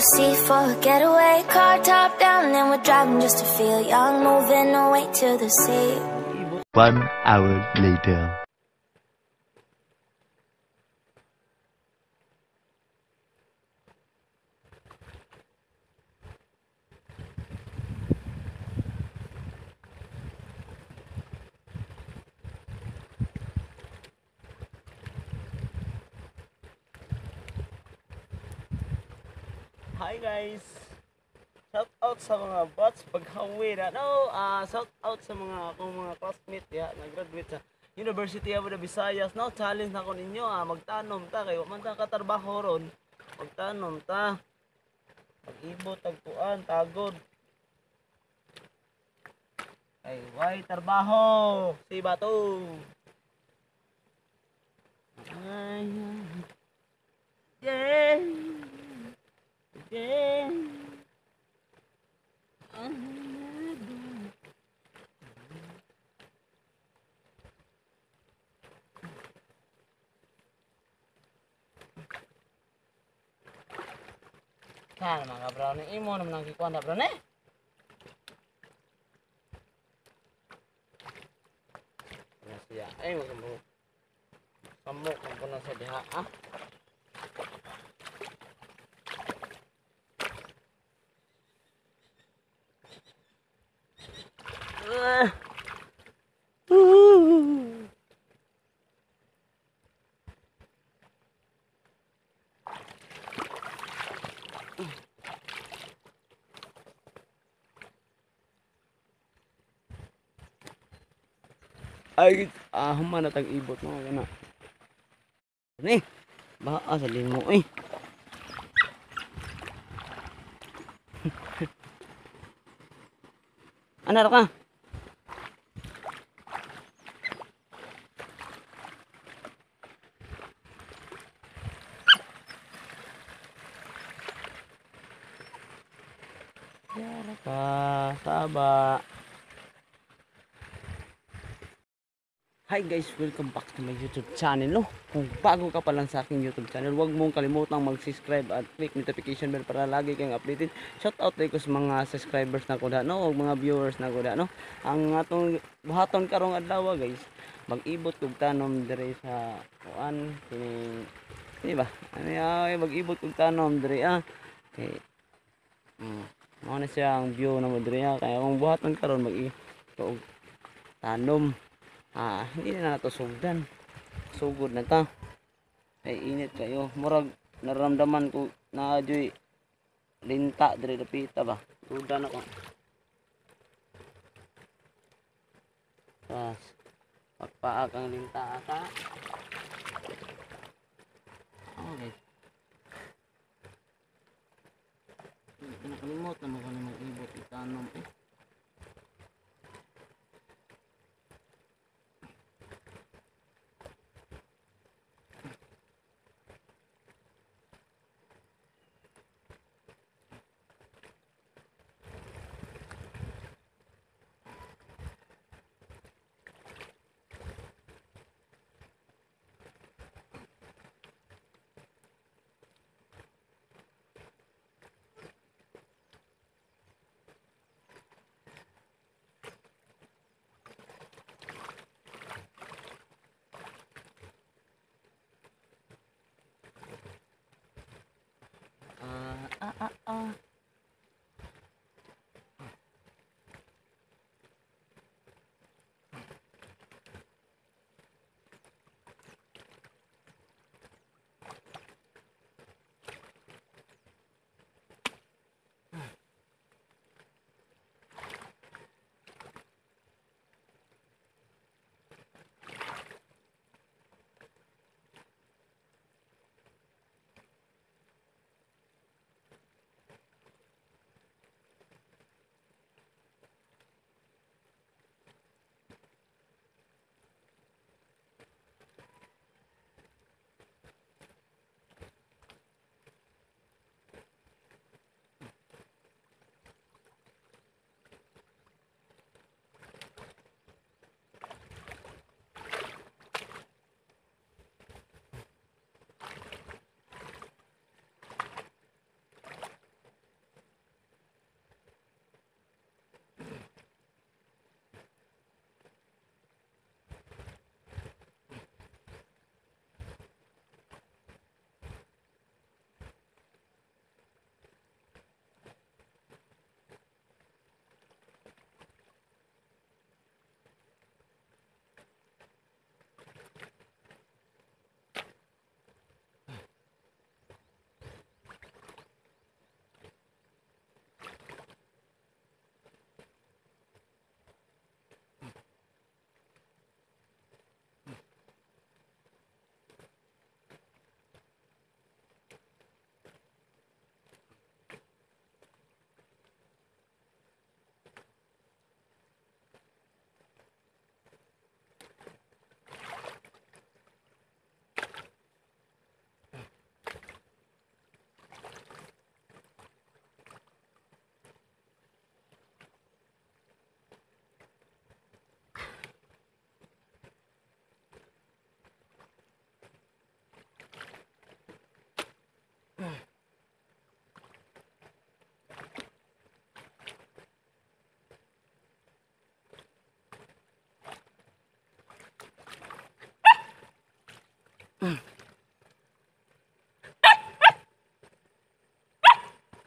sea for a getaway. Car top down and we're driving just to feel young. Moving away to the sea. 1 hour later. Hi guys! Shout out sa mga bots paghawid. Shout out sa mga akong mga classmates ya, nag-graduate sa University of the Visayas. Now challenge na ko ninyo magtanom ta kay wa man ta katrabaho ron. Magtanom ta. Pag-ibot tagpuan tagod. Ay, why trabaho? Si bato. Ay. Yeah. Yeah. Sana mga brownie, imo naman ang kikuan na brownie. Ano siya? Ay, magkamuk. Kamuk ang punan sa diha, Ay, human na tag-ibot mo kana. Ni, baa sa limo Ano ka? Yara ka, saba. Hi guys, welcome back to my YouTube channel. No? Kung bago ka pa lang sa aking YouTube channel, huwag mong kalimutang mag-subscribe at click notification bell para lagi kang updated. Shout out ko sa mga subscribers na kuda, no? O mga viewers na kuda, no? Ang atong buhaton karong adlaw guys, mag-ibot kog tanom dire sa kuan kini, di ba? Mag-ibot kog tanom dire Okay. Mao na siya ang view na mo dire kaya kung buhaton karon mag-ibot tanom. Hindi na nato sugdan. Sugod na ta. Ay init kayo. Murag naramdaman ko na ajoy linta dire dapita ba. Sudan ako. Tas pagpaak ang linta ata. Okay. Nakalimot na mo kung mag-ibot itanom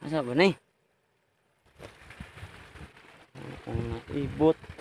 Asa ba na eh? Ang ibot.